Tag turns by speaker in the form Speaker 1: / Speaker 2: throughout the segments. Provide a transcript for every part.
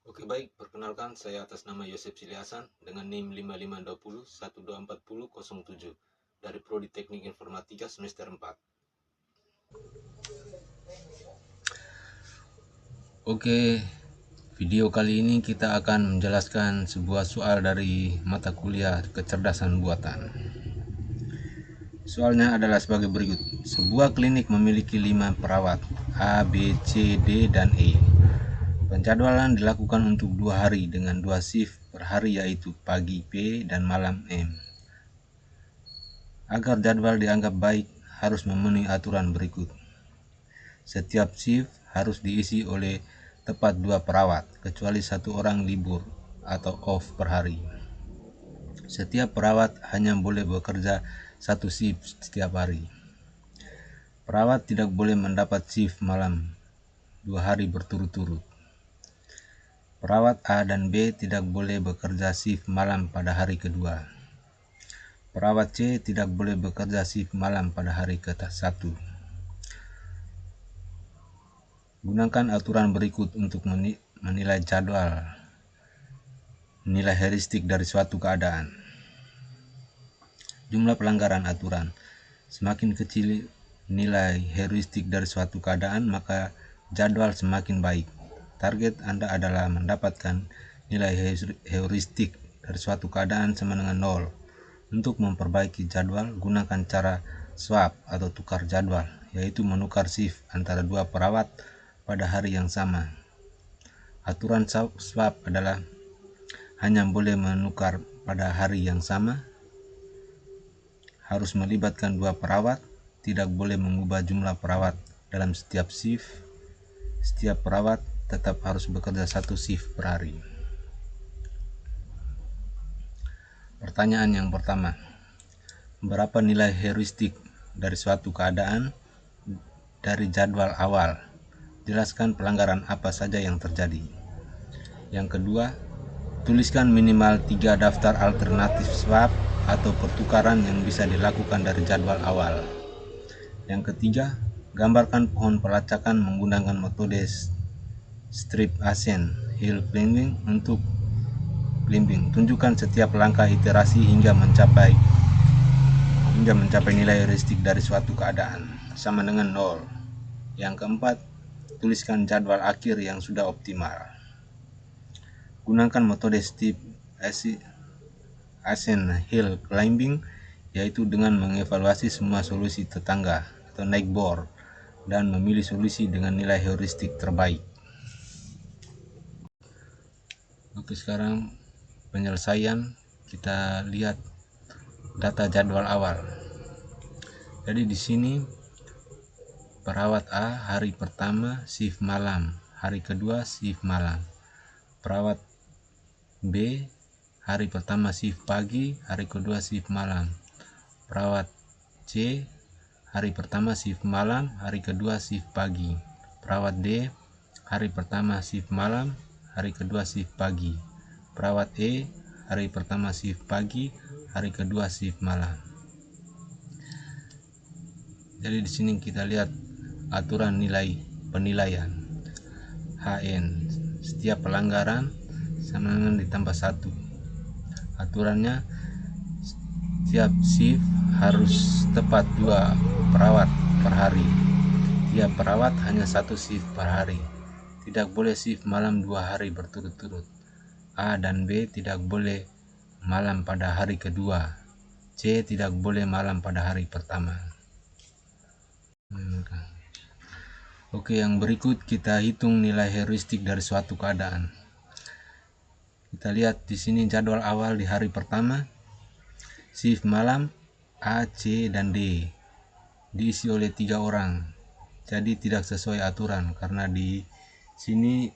Speaker 1: Oke baik, perkenalkan saya atas nama Yosef Siliasan dengan NIM 5520 124007 dari Prodi Teknik Informatika semester 4. Oke, video kali ini kita akan menjelaskan sebuah soal dari mata kuliah kecerdasan buatan. Soalnya adalah sebagai berikut. Sebuah klinik memiliki 5 perawat A, B, C, D, dan E. Penjadwalan dilakukan untuk 2 hari dengan 2 shift per hari, yaitu pagi P dan malam M. Agar jadwal dianggap baik, harus memenuhi aturan berikut. Setiap shift harus diisi oleh tepat 2 perawat, kecuali 1 orang libur atau off per hari. Setiap perawat hanya boleh bekerja 1 shift setiap hari. Perawat tidak boleh mendapat shift malam 2 hari berturut-turut. Perawat A dan B tidak boleh bekerja shift malam pada hari kedua. Perawat C tidak boleh bekerja shift malam pada hari ke-1. Gunakan aturan berikut untuk menilai jadwal nilai heuristik dari suatu keadaan. Jumlah pelanggaran aturan. Semakin kecil nilai heuristik dari suatu keadaan, maka jadwal semakin baik. Target Anda adalah mendapatkan nilai heuristik dari suatu keadaan sama dengan 0. Untuk memperbaiki jadwal, gunakan cara swap atau tukar jadwal, yaitu menukar shift antara 2 perawat pada hari yang sama. Aturan swap adalah hanya boleh menukar pada hari yang sama, harus melibatkan 2 perawat, tidak boleh mengubah jumlah perawat dalam setiap shift. Setiap perawat tetap harus bekerja 1 shift per hari. Pertanyaan yang pertama, berapa nilai heuristik dari suatu keadaan dari jadwal awal? Jelaskan pelanggaran apa saja yang terjadi. Yang kedua, tuliskan minimal 3 daftar alternatif swap atau pertukaran yang bisa dilakukan dari jadwal awal. Yang ketiga, gambarkan pohon pelacakan menggunakan metode strip ascent hill climbing untuk climbing. Tunjukkan setiap langkah iterasi hingga mencapai nilai heuristik dari suatu keadaan sama dengan 0. Yang keempat, tuliskan jadwal akhir yang sudah optimal. Gunakan metode strip ascent hill climbing, yaitu dengan mengevaluasi semua solusi tetangga atau naik bor dan memilih solusi dengan nilai heuristik terbaik. Oke, sekarang penyelesaian. Kita lihat data jadwal awal. Jadi di sini perawat A hari pertama shift malam, hari kedua shift malam. Perawat B hari pertama shift pagi, hari kedua shift malam. Perawat C hari pertama shift malam, hari kedua shift pagi. Perawat D hari pertama shift malam, hari kedua shift pagi. Perawat E hari pertama shift pagi, hari kedua shift malam. Jadi di sini kita lihat aturan nilai penilaian HN. Setiap pelanggaran sama dengan ditambah 1. Aturannya setiap shift harus tepat 2 perawat per hari. Tiap perawat hanya 1 shift per hari. Tidak boleh shift malam 2 hari berturut-turut. A dan B tidak boleh malam pada hari kedua. C tidak boleh malam pada hari pertama. Oke, yang berikut kita hitung nilai heuristik dari suatu keadaan. Kita lihat di sini jadwal awal di hari pertama. Shift malam A, C, dan D diisi oleh 3 orang. Jadi tidak sesuai aturan, karena di sini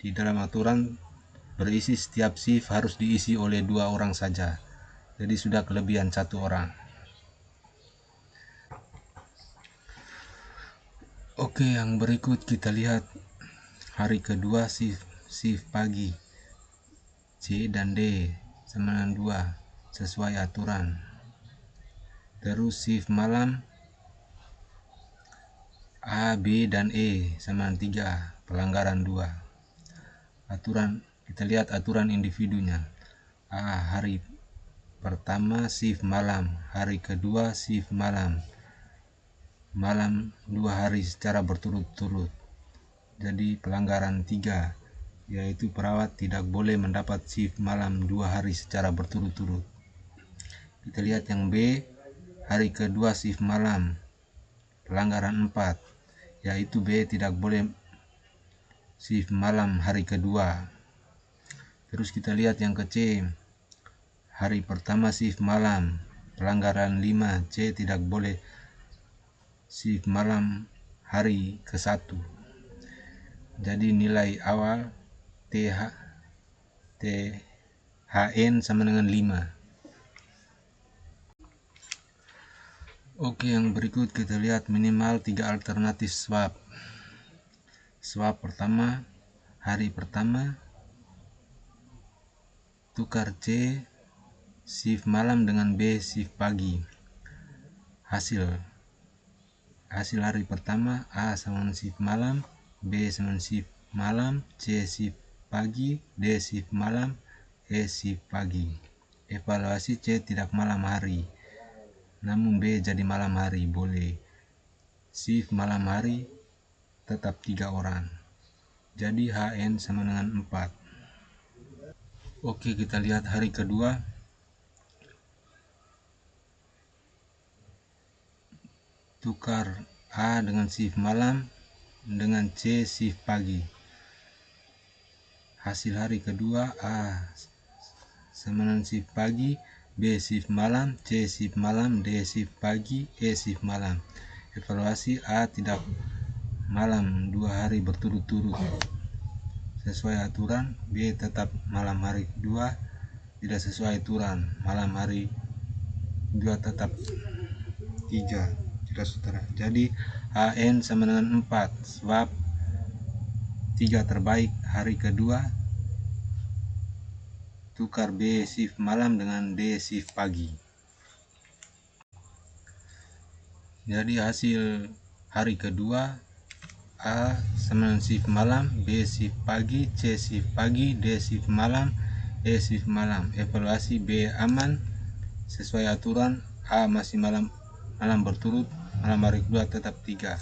Speaker 1: di dalam aturan berisi setiap shift harus diisi oleh 2 orang saja. Jadi sudah kelebihan 1 orang. Oke, yang berikut kita lihat hari kedua shift pagi. C dan D sama dengan 2 sesuai aturan. Terus shift malam A, B, dan E sama dengan 3, pelanggaran 2. aturan, kita lihat aturan individunya. Hari pertama shift malam, hari kedua shift malam, 2 hari secara berturut-turut. Jadi pelanggaran 3, yaitu perawat tidak boleh mendapat shift malam 2 hari secara berturut-turut. Kita lihat yang B, hari kedua shift malam, pelanggaran 4, yaitu B tidak boleh shift malam hari kedua. Terus kita lihat yang ke C, hari pertama shift malam, pelanggaran 5, C tidak boleh shift malam hari ke-1. Jadi nilai awal THN sama dengan 5. Oke, yang berikut kita lihat minimal 3 alternatif swab. Swab pertama, hari pertama tukar C shift malam dengan B shift pagi. Hasil hari pertama A sama dengan shift malam, B sama dengan shift malam, C shift pagi, D shift malam, E shift pagi. Evaluasi C tidak malam hari, namun B jadi malam hari boleh. Shift malam hari tetap 3 orang. Jadi HN sama dengan 4. Oke, kita lihat hari kedua. Tukar A dengan shift malam dengan C shift pagi. Hasil hari kedua A sama dengan shift pagi, B shift malam, C shift malam, D shift pagi, E shift malam. Evaluasi A tidak malam 2 hari berturut-turut sesuai aturan, B tetap malam hari kedua tidak sesuai aturan, malam hari 2 tetap 3, tidak saudara. Jadi HN sama dengan 4, sebab 3 terbaik hari kedua tukar B shift malam dengan D shift pagi. Jadi hasil hari kedua A sama dengan shift malam, B shift pagi, C shift pagi, D shift malam, E shift malam. Evaluasi B aman sesuai aturan, A masih malam berturut, malam hari kedua tetap 3.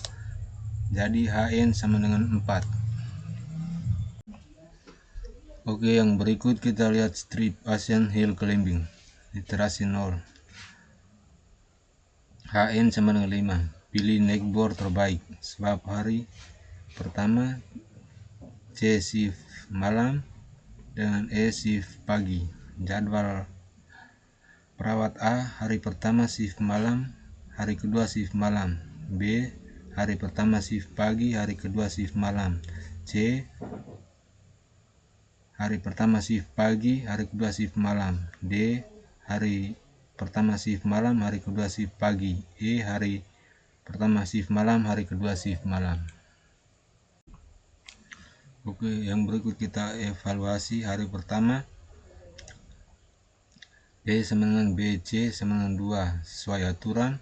Speaker 1: Jadi HN sama dengan 4. Oke, yang berikut kita lihat strip pasien hill climbing. Literasi 0. HN sama dengan 5. Pilih neckbore terbaik. Sebab hari pertama C shift malam dengan E shift pagi. Jadwal perawat A, hari pertama shift malam, hari kedua shift malam. B, hari pertama shift pagi, hari kedua shift malam. C, hari pertama shift pagi, hari kedua shift malam. D, hari pertama shift malam, hari kedua shift pagi. E, hari pertama shift malam, hari kedua shift malam. Oke, yang berikut kita evaluasi hari pertama. B sama dengan BC sama dengan 2 sesuai aturan.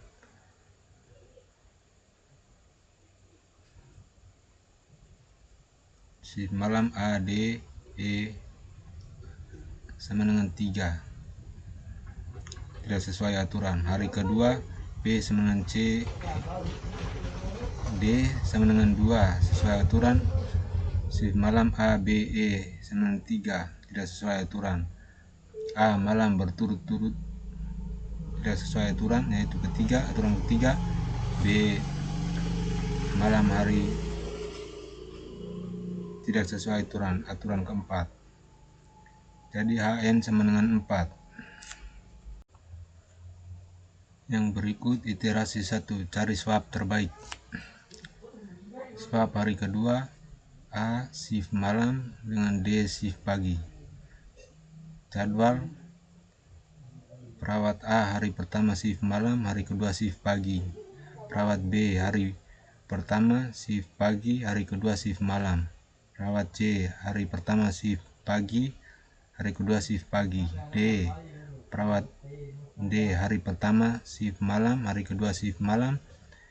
Speaker 1: Shift malam A, D, E sama dengan 3, tidak sesuai aturan. Hari kedua B sama dengan C, D sama dengan 2 sesuai aturan. Shift malam A, B, E sama dengan 3, tidak sesuai aturan. A malam berturut-turut tidak sesuai aturan, yaitu aturan ketiga. B malam hari tidak sesuai aturan keempat. Jadi HN sama dengan 4. Yang berikut iterasi 1, cari swab terbaik. Swab hari kedua A shift malam dengan D shift pagi. Jadwal perawat A, hari pertama shift malam, hari kedua shift pagi. Perawat B, hari pertama shift pagi, hari kedua shift malam. Perawat C, hari pertama shift pagi, hari kedua shift pagi. D, perawat D, hari pertama shift malam, hari kedua shift malam.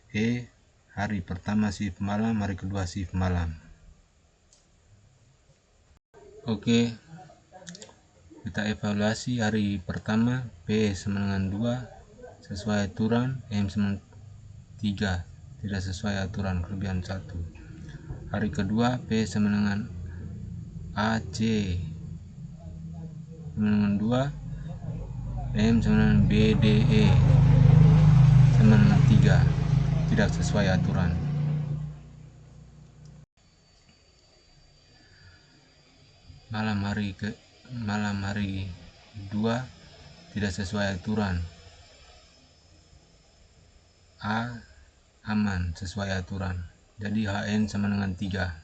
Speaker 1: E, hari pertama shift malam, hari kedua shift malam. Oke, kita evaluasi hari pertama P sama dengan 2 sesuai aturan, M sama 3 tidak sesuai aturan, kelebihan 1. Hari kedua P sama dengan AC sama dengan 2, M sama dengan BDE sama dengan 3 tidak sesuai aturan. Malam hari 2 tidak sesuai aturan. A aman sesuai aturan, jadi HN sama dengan 3.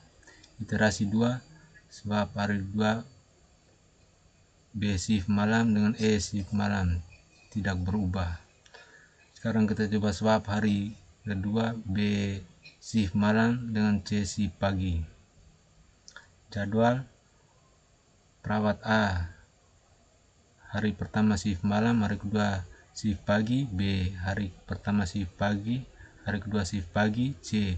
Speaker 1: Iterasi 2, sebab hari 2 B shift malam dengan E shift malam tidak berubah. Sekarang kita coba swap hari kedua B shift malam dengan C shift pagi. Jadwal perawat A hari pertama shift malam, hari kedua shift pagi. B hari pertama shift pagi, hari kedua shift pagi. C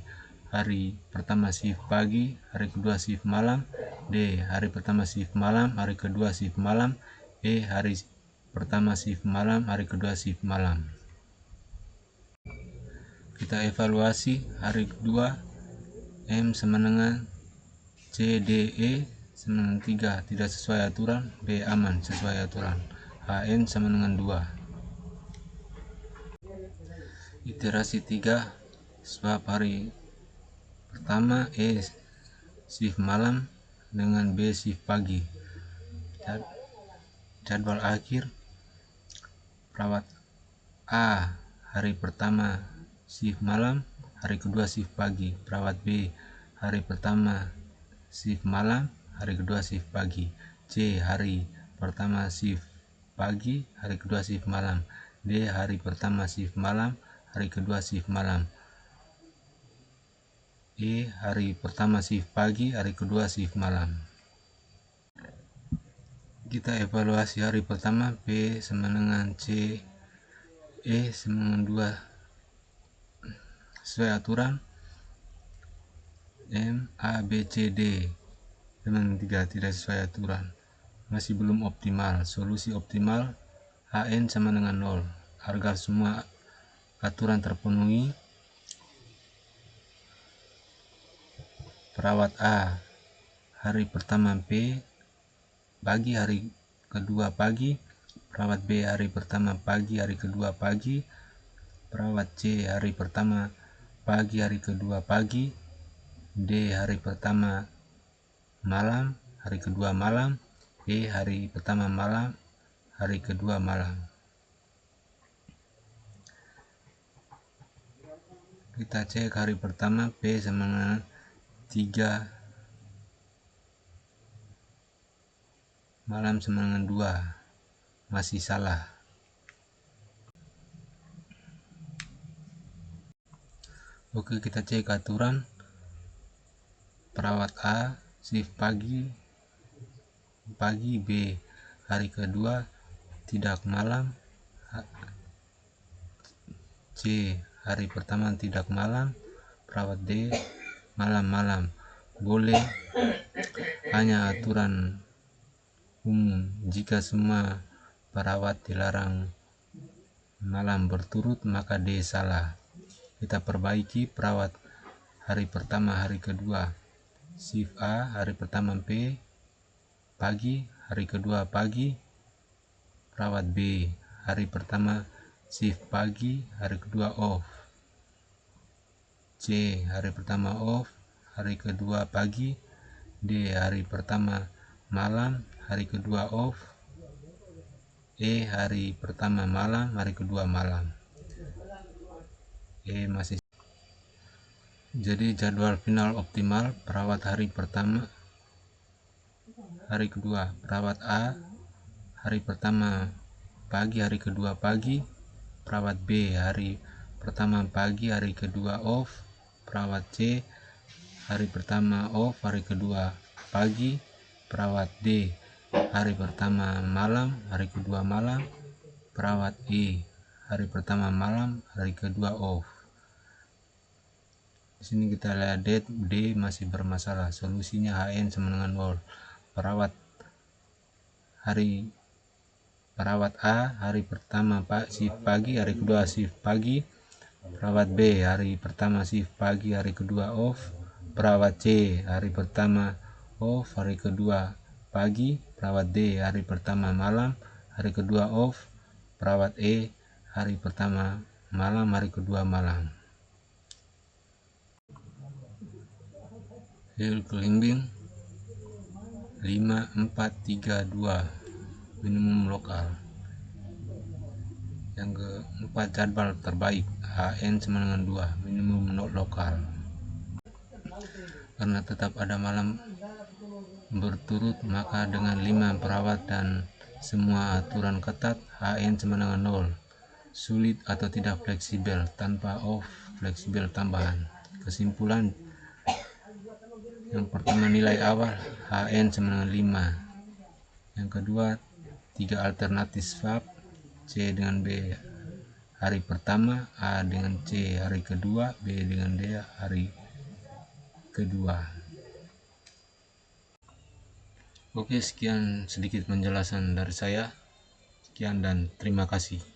Speaker 1: hari pertama shift pagi, hari kedua shift malam. D hari pertama shift malam, hari kedua shift malam. E hari pertama shift malam, hari kedua shift malam. Kita evaluasi hari kedua, M sama dengan CDE sama dengan 3 tidak sesuai aturan, B aman sesuai aturan, HN sama dengan 2. Iterasi 3, sebab hari pertama E shift malam dengan B shift pagi. Jadwal akhir perawat A hari pertama shift malam, hari kedua shift pagi. Perawat B hari pertama shift malam, hari kedua shift pagi. C hari pertama shift pagi, hari kedua shift malam. D hari pertama shift malam, hari kedua shift malam. E hari pertama shift pagi, hari kedua shift malam. Kita evaluasi hari pertama P sama dengan C, E sama dengan 2 sesuai aturan, M A B C D dengan 3 tidak sesuai aturan, masih belum optimal. Solusi optimal HN sama dengan 0. Agar semua aturan terpenuhi, perawat A hari pertama P pagi, hari kedua pagi. Perawat B hari pertama pagi, hari kedua pagi. Perawat C hari pertama pagi, hari kedua pagi. D hari pertama malam, hari kedua malam. E hari pertama malam, hari kedua malam. Kita cek hari pertama P sama dengan 3, malam sama dengan 2, masih salah. Oke, kita cek aturan. Perawat A shift pagi, B hari kedua tidak malam, C hari pertama tidak malam. Perawat D malam-malam. Boleh, hanya aturan umum. Jika semua perawat dilarang malam berturut, maka D salah. Kita perbaiki. Perawat hari pertama, hari kedua shift A, hari pertama P pagi, hari kedua pagi. Perawat B hari pertama shift pagi, hari kedua off. C hari pertama off, hari kedua pagi. D hari pertama malam, hari kedua off. E hari pertama malam, hari kedua malam. E masih. Jadi jadwal final optimal. Perawat hari pertama, hari kedua. Perawat A hari pertama pagi, hari kedua pagi. Perawat B hari pertama pagi, hari kedua off. Perawat C hari pertama off, hari kedua pagi. Perawat D hari pertama malam, hari kedua malam. Perawat E hari pertama malam, hari kedua off. Di sini kita lihat D masih bermasalah. Solusinya HN sama dengan 0. perawat A hari pertama shift pagi, hari kedua shift pagi. Perawat B hari pertama shift pagi, hari kedua off. Perawat C hari pertama off, hari kedua pagi. Perawat D hari pertama malam, hari kedua off. Perawat E hari pertama malam, hari kedua malam. Hasil climbing 5432 minimum lokal. Yang keempat, jadwal terbaik HN sama dengan 2 minimum lokal. Karena tetap ada malam berturut, maka dengan 5 perawat dan semua aturan ketat, HN sama dengan 0. Sulit atau tidak fleksibel, tanpa off fleksibel tambahan. Kesimpulan, yang pertama nilai awal HN sama dengan 5. Yang kedua 3 alternatif swab, C dengan B hari pertama, A dengan C hari kedua, B dengan D hari kedua. Oke, sekian sedikit penjelasan dari saya. Sekian dan terima kasih.